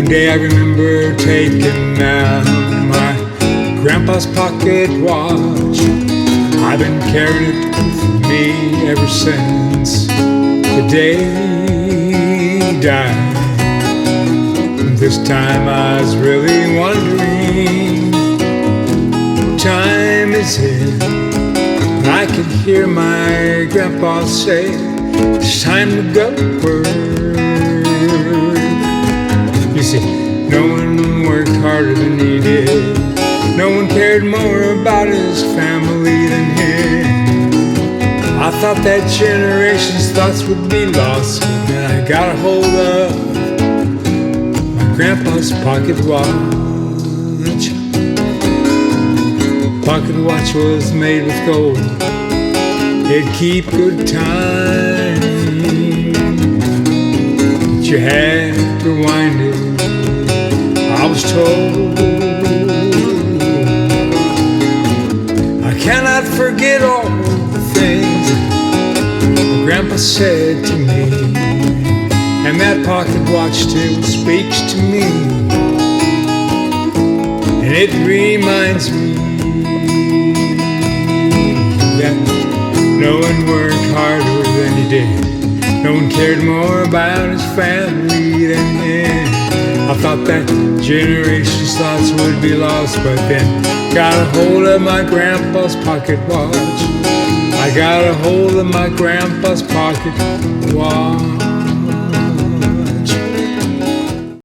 One day I remember taking out my grandpa's pocket watch. I've been carrying it with me ever since the day he died. This time I was really wondering what time is it? And I could hear my grandpa say, it's time to go to work. You see, no one worked harder than he did. No one cared more about his family than him. I thought that generation's thoughts would be lost, and I got a hold of Grandpa's pocket watch. Pocket watch was made with gold. It'd keep good time, but you had to wind it, I was told. I cannot forget all the things that Grandpa said to me, and that pocket watch still speaks to me, and it reminds me that no one worked harder than he did. No one cared more about his family than him. I thought that generation's thoughts would be lost, but then got a hold of my grandpa's pocket watch. I got a hold of my grandpa's pocket watch.